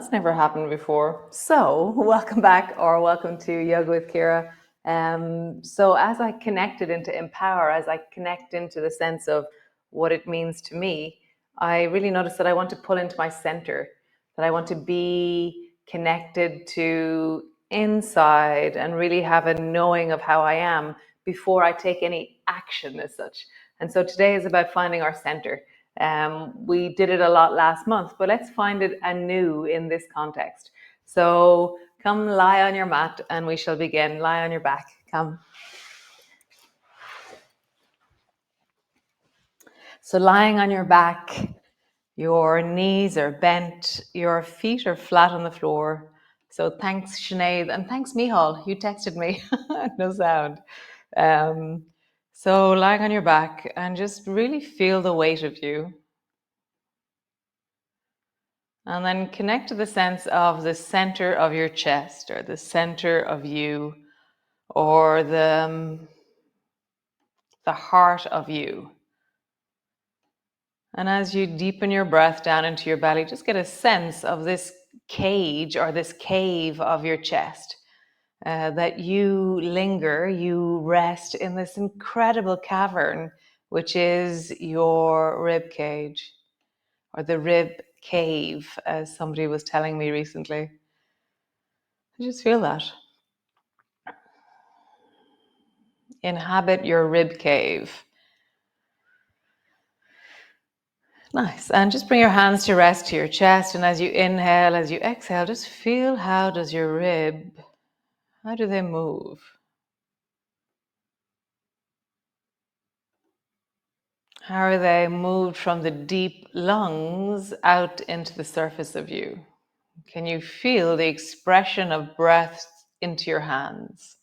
that's never happened before. So welcome back, or welcome to Yoga with Ciara. So as I connected into empower, as I connect into the sense of what it means to me, I really noticed that I want to pull into my center, that I want to be connected to inside and really have a knowing of how I am before I take any action as such. And so today is about finding our center. We did it a lot last month, but let's find it anew in this context. So come lie on your mat and we shall begin. Lie on your back. Come. So lying on your back, your knees are bent, your feet are flat on the floor. So thanks, Sinead, and thanks, Mihal. You texted me. No sound. So lying on your back and just really feel the weight of you. And then connect to the sense of the center of your chest, or the center of you, or the heart of you. And as you deepen your breath down into your belly, just get a sense of this cage or this cave of your chest, that you linger, you rest in this incredible cavern, which is your rib cage, or the rib cave, as somebody was telling me recently. I just feel that. Inhabit your rib cave. Nice. And just bring your hands to rest to your chest. And as you inhale, as you exhale, just feel how does your rib, how do they move? How are they moved from the deep lungs out into the surface of you? Can you feel the expression of breath into your hands?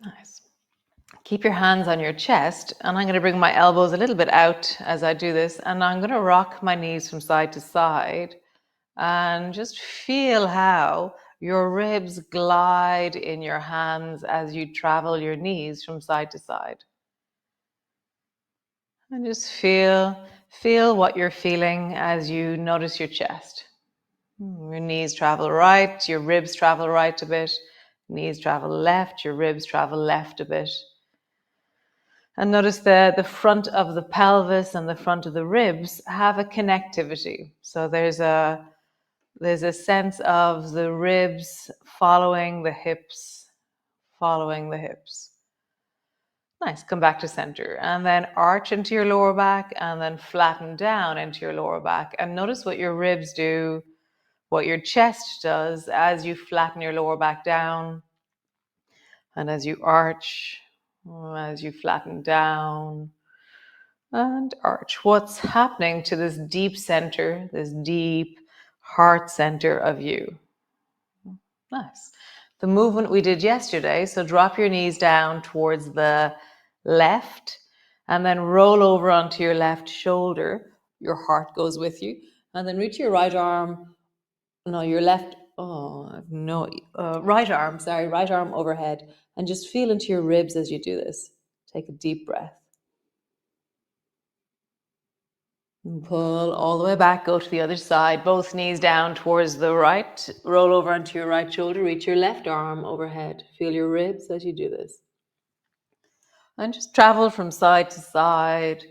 Nice. Keep your hands on your chest, and I'm going to bring my elbows a little bit out as I do this, and I'm going to rock my knees from side to side, and just feel how your ribs glide in your hands as you travel your knees from side to side. And just feel what you're feeling as you notice your chest. Your knees travel right, your ribs travel right a bit, knees travel left, your ribs travel left a bit. And notice the front of the pelvis and the front of the ribs have a connectivity. So there's a sense of the ribs following the hips, following the hips. Nice, come back to center. And then arch into your lower back and then flatten down into your lower back. And notice what your ribs do, what your chest does as you flatten your lower back down. And as you arch, as you flatten down and arch. What's happening to this deep center, this deep heart center of you? Nice. The movement we did yesterday, so drop your knees down towards the left and then roll over onto your left shoulder. Your heart goes with you. And then reach your right arm, no, your left, right arm overhead, and just feel into your ribs as you do this. Take a deep breath. And pull all the way back, go to the other side, both knees down towards the right, roll over onto your right shoulder, reach your left arm overhead. Feel your ribs as you do this. And just travel from side to side,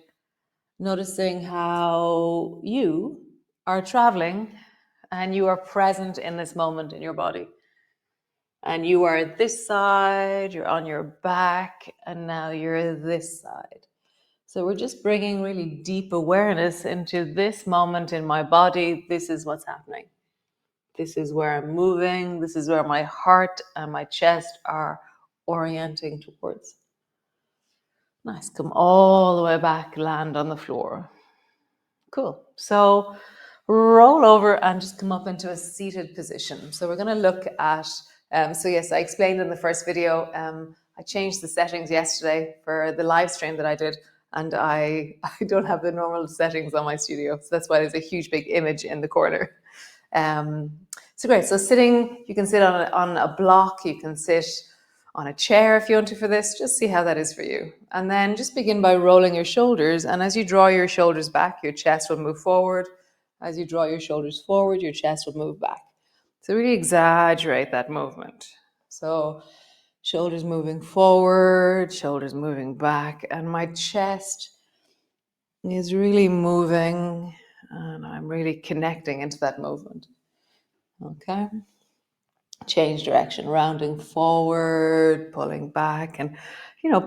noticing how you are traveling and you are present in this moment in your body. And you are at this side, you're on your back, and now you're this side. So we're just bringing really deep awareness into this moment in my body. This is what's happening. This is where I'm moving. This is where my heart and my chest are orienting towards. Nice. Come all the way back, land on the floor. Cool. So roll over and just come up into a seated position. So we're going to look at, so yes, I explained in the first video, I changed the settings yesterday for the live stream that I did. And I don't have the normal settings on my studio. So that's why there's a huge big image in the corner. So great. So sitting, you can sit on a block. You can sit on a chair if you want to for this. Just see how that is for you. And then just begin by rolling your shoulders. And as you draw your shoulders back, your chest will move forward. As you draw your shoulders forward, your chest will move back. So really exaggerate that movement. So shoulders moving forward, shoulders moving back, and my chest is really moving, and I'm really connecting into that movement. Okay. Change direction, rounding forward, pulling back, and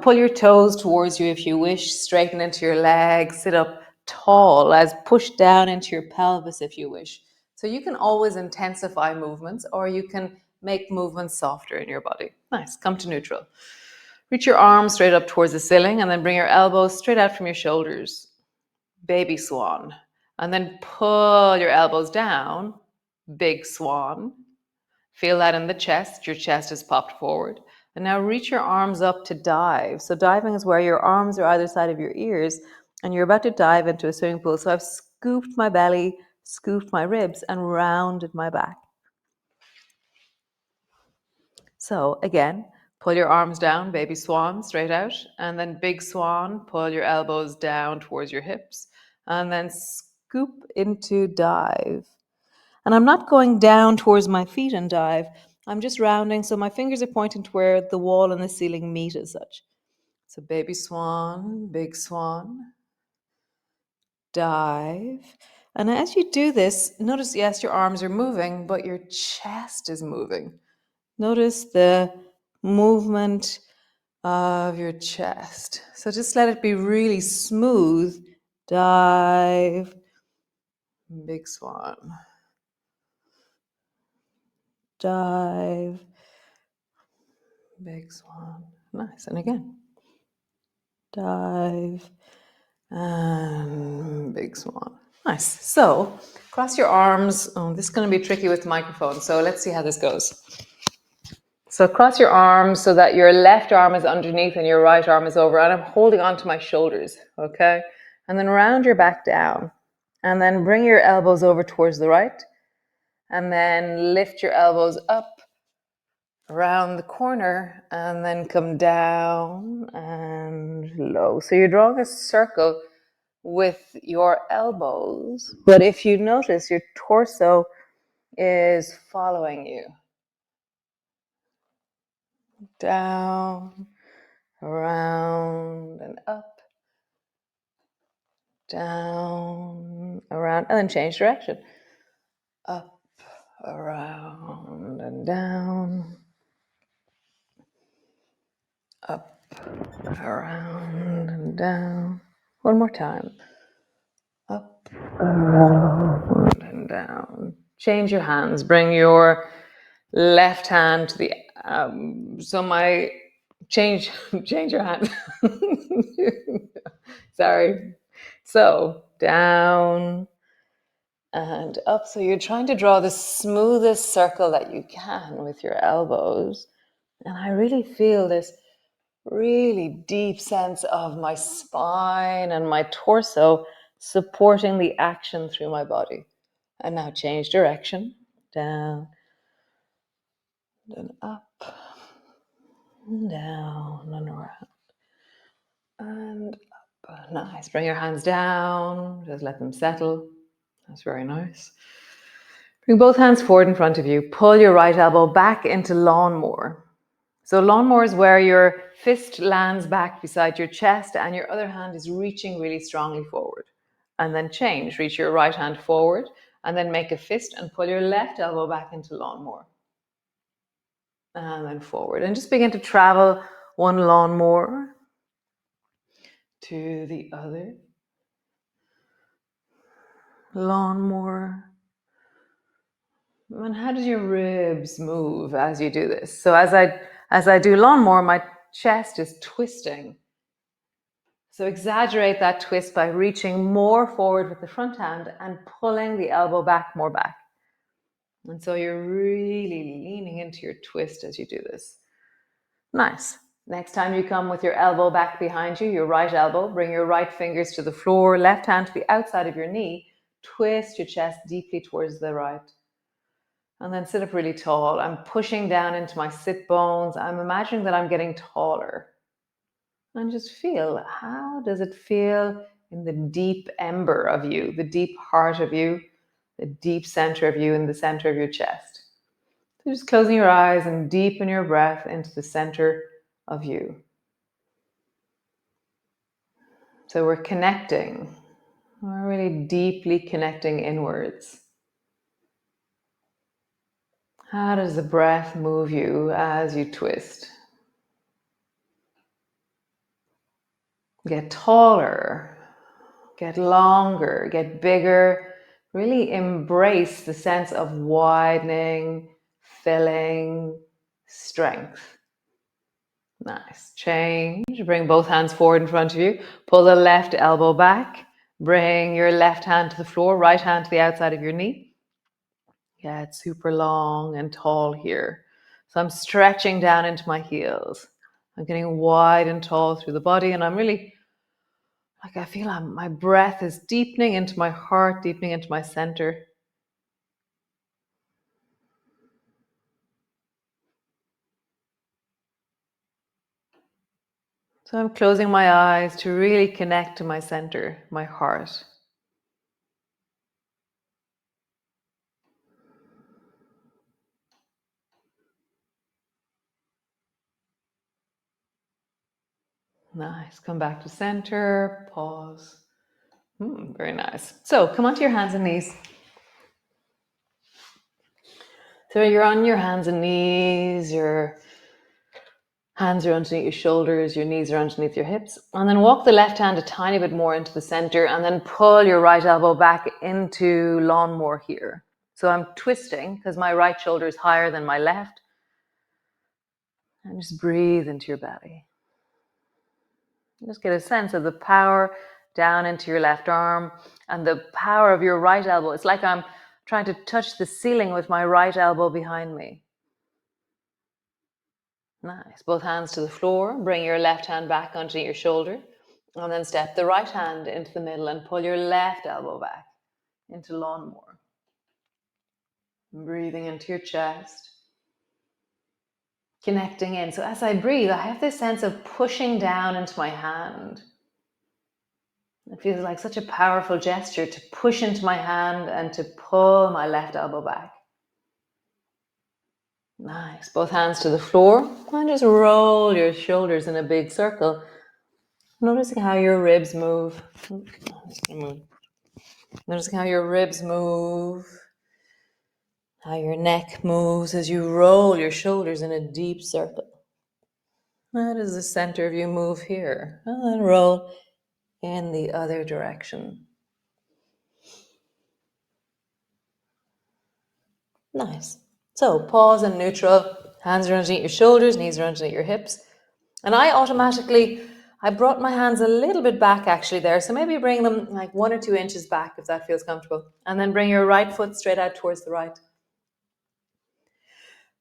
pull your toes towards you if you wish. Straighten into your legs, sit up tall, as push down into your pelvis if you wish. So you can always intensify movements, or you can make movements softer in your body. Nice. Come to neutral. Reach your arms straight up towards the ceiling, and then bring your elbows straight out from your shoulders. Baby swan. And then pull your elbows down. Big swan. Feel that in the chest. Your chest is popped forward. And now reach your arms up to dive. So diving is where your arms are either side of your ears, and you're about to dive into a swimming pool. So I've scooped my belly, scooped my ribs, and rounded my back. So again, pull your arms down, baby swan, straight out. And then big swan, pull your elbows down towards your hips. And then scoop into dive. And I'm not going down towards my feet and dive. I'm just rounding, so my fingers are pointing to where the wall and the ceiling meet as such. So baby swan, big swan, dive. And as you do this, notice, yes, your arms are moving, but your chest is moving. Notice the movement of your chest. So just let it be really smooth. Dive, big swan. Dive, big swan. Nice. And again. Dive, and big swan. Nice. So cross your arms. Oh, this is going to be tricky with the microphone, so let's see how this goes. So cross your arms so that your left arm is underneath and your right arm is over, and I'm holding onto my shoulders, okay? And then round your back down, and then bring your elbows over towards the right, and then lift your elbows up around the corner, and then come down and low. So you're drawing a circle with your elbows, but if you notice, your torso is following you. Down, around, and up. Down, around, and then change direction. Up, around, and down. Up, around, and down. One more time. Up, around, and down. Change your hands. Bring your left hand to the change your hand. Sorry. So down and up. So you're trying to draw the smoothest circle that you can with your elbows. And I really feel this really deep sense of my spine and my torso supporting the action through my body. And now change direction. Down, then up, and down, and around, and up. Nice. Bring your hands down. Just let them settle. That's very nice. Bring both hands forward in front of you. Pull your right elbow back into lawnmower. So lawnmower is where your fist lands back beside your chest and your other hand is reaching really strongly forward. And then change. Reach your right hand forward and then make a fist and pull your left elbow back into lawnmower. And then forward. And just begin to travel one lawnmower to the other. Lawnmower. And how does your ribs move as you do this? So as I do lawnmower, my chest is twisting. So exaggerate that twist by reaching more forward with the front hand and pulling the elbow back, more back. And so you're really leaning into your twist as you do this. Nice. Next time you come with your elbow back behind you, your right elbow, bring your right fingers to the floor, left hand to the outside of your knee, twist your chest deeply towards the right. And then sit up really tall. I'm pushing down into my sit bones. I'm imagining that I'm getting taller. And just feel, how does it feel in the deep ember of you, the deep heart of you, the deep center of you, in the center of your chest? So just closing your eyes and deepen your breath into the center of you. So we're connecting. We're really deeply connecting inwards. How does the breath move you as you twist? Get taller, get longer, get bigger. Really embrace the sense of widening, filling, strength. Nice. Change. Bring both hands forward in front of you. Pull the left elbow back. Bring your left hand to the floor, right hand to the outside of your knee. Get super long and tall here. So I'm stretching down into my heels. I'm getting wide and tall through the body, and I'm really, I feel my breath is deepening into my heart, deepening into my center. So I'm closing my eyes to really connect to my center, my heart. Nice. Come back to center. Pause. Very nice. So come onto your hands and knees. So you're on your hands and knees. Your hands are underneath your shoulders. Your knees are underneath your hips. And then walk the left hand a tiny bit more into the center, and then pull your right elbow back into lawnmower here. So I'm twisting because my right shoulder is higher than my left. And just breathe into your belly. Just get a sense of the power down into your left arm and the power of your right elbow. It's like I'm trying to touch the ceiling with my right elbow behind me. Nice. Both hands to the floor. Bring your left hand back onto your shoulder. And then step the right hand into the middle and pull your left elbow back into lawnmower. Breathing into your chest. Connecting in. So as I breathe, I have this sense of pushing down into my hand. It feels like such a powerful gesture to push into my hand and to pull my left elbow back. Nice. Both hands to the floor and just roll your shoulders in a big circle. Noticing how your ribs move. Noticing how your ribs move. How your neck moves as you roll your shoulders in a deep circle. How does the center of you move here? And then roll in the other direction. Nice. So pause in neutral. Hands are underneath your shoulders, knees are underneath your hips. And I brought my hands a little bit back actually there. So maybe bring them like 1 or 2 inches back if that feels comfortable. And then bring your right foot straight out towards the right.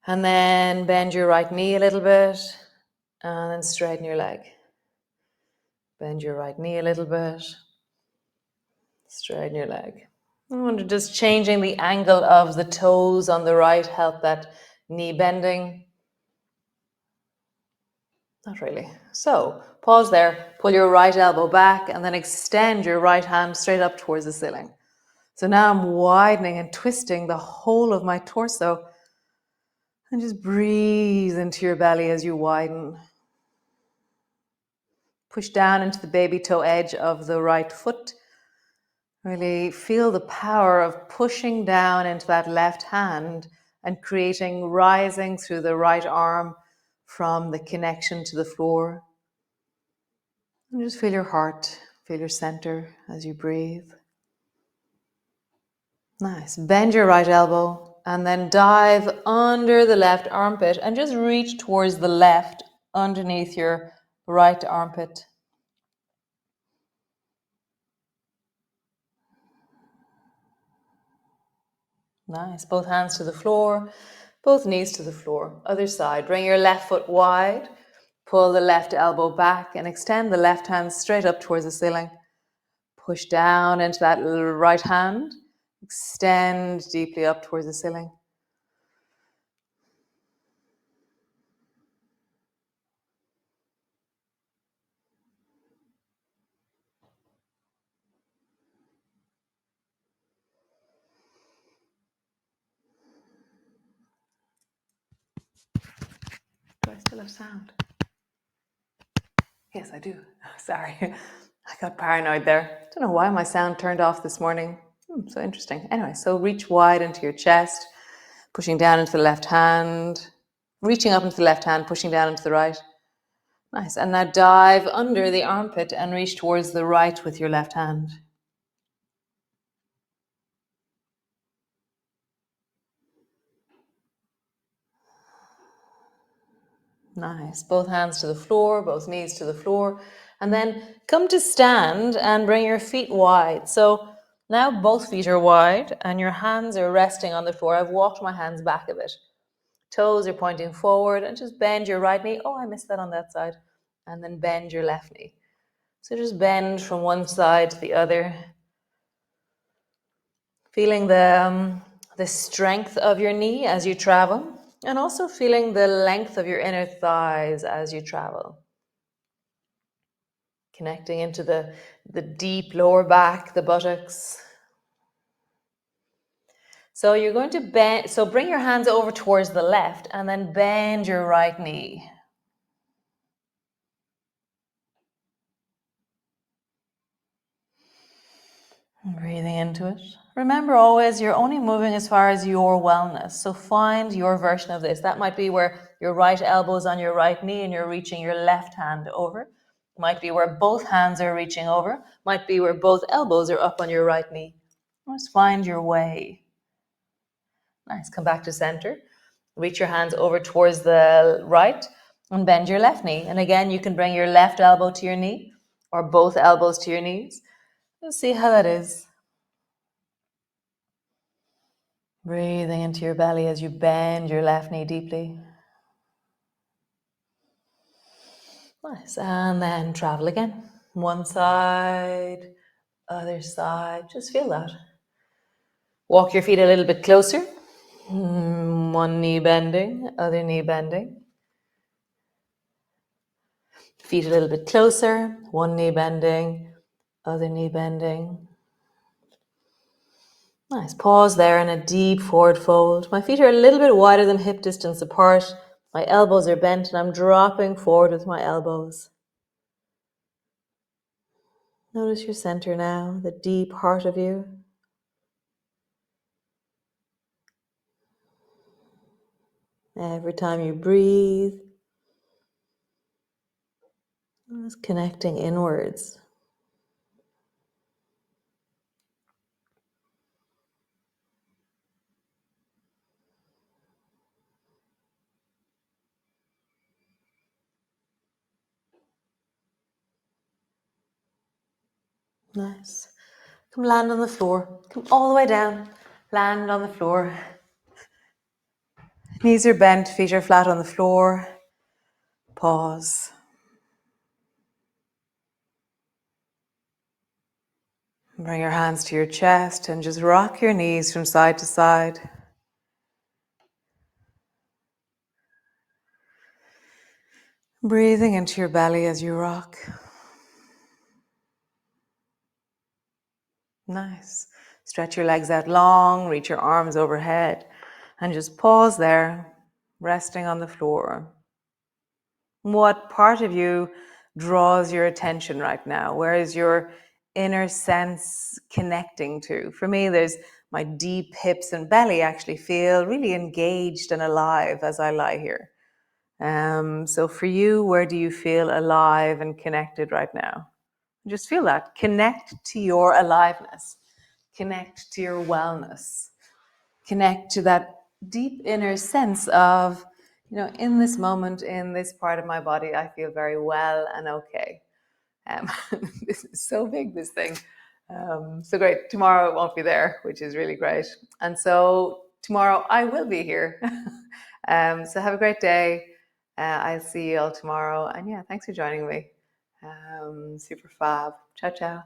And then bend your right knee a little bit. And then straighten your leg. Bend your right knee a little bit. Straighten your leg. I wonder, just changing the angle of the toes on the right help that knee bending? Not really. So pause there, pull your right elbow back, and then extend your right hand straight up towards the ceiling. So now I'm widening and twisting the whole of my torso. And just breathe into your belly as you widen. Push down into the baby toe edge of the right foot. Really feel the power of pushing down into that left hand and creating rising through the right arm from the connection to the floor. And just feel your heart, feel your center as you breathe. Nice. Bend your right elbow and then dive under the left armpit and just reach towards the left underneath your right armpit. Nice. Both hands to the floor, both knees to the floor. Other side. Bring your left foot wide. Pull the left elbow back and extend the left hand straight up towards the ceiling. Push down into that right hand. Extend deeply up towards the ceiling. I still have sound? Yes, I do. Sorry. I got paranoid there. Don't know why my sound turned off this morning. So interesting. Anyway, so reach wide into your chest, pushing down into the left hand, reaching up into the left hand, pushing down into the right. Nice. And now dive under the armpit and reach towards the right with your left hand. Nice. Both hands to the floor, both knees to the floor. And then come to stand and bring your feet wide. So now both feet are wide and your hands are resting on the floor. I've walked my hands back a bit. Toes are pointing forward and just bend your right knee. Oh, I missed that on that side. And then bend your left knee. So just bend from one side to the other. Feeling the strength of your knee as you travel. And also feeling the length of your inner thighs as you travel. Connecting into the deep lower back, the buttocks. So you're going to bend, so bring your hands over towards the left and then bend your right knee. Breathing into it. Remember always, you're only moving as far as your wellness. So find your version of this. That might be where your right elbow is on your right knee and you're reaching your left hand over. Might be where both hands are reaching over. Might be where both elbows are up on your right knee. Just find your way. Nice. Come back to center. Reach your hands over towards the right and bend your left knee. And again, you can bring your left elbow to your knee or both elbows to your knees. Let's see how that is. Breathing into your belly as you bend your left knee deeply. Nice. And then travel again. One side, other side. Just feel that. Walk your feet a little bit closer. One knee bending, other knee bending. Feet a little bit closer. One knee bending, other knee bending. Nice. Pause there in a deep forward fold. My feet are a little bit wider than hip distance apart. My elbows are bent and I'm dropping forward with my elbows. Notice your center now, the deep heart of you. Every time you breathe, just connecting inwards. Nice. Come land on the floor. Come all the way down. Land on the floor. Knees are bent, feet are flat on the floor. Pause. Bring your hands to your chest and just rock your knees from side to side. Breathing into your belly as you rock. Nice. Stretch your legs out long, reach your arms overhead, and just pause there, resting on the floor. What part of you draws your attention right now? Where is your inner sense connecting to? For me, there's my deep hips and belly actually feel really engaged and alive as I lie here. So for you, where do you feel alive and connected right now? Just feel that. Connect to your aliveness. Connect to your wellness. Connect to that deep inner sense of, in this moment, in this part of my body, I feel very well and okay. This is so big, this thing. So great. Tomorrow it won't be there, which is really great. And so tomorrow I will be here. So have a great day. I'll see you all tomorrow. And yeah, thanks for joining me. Super fab. Ciao, ciao.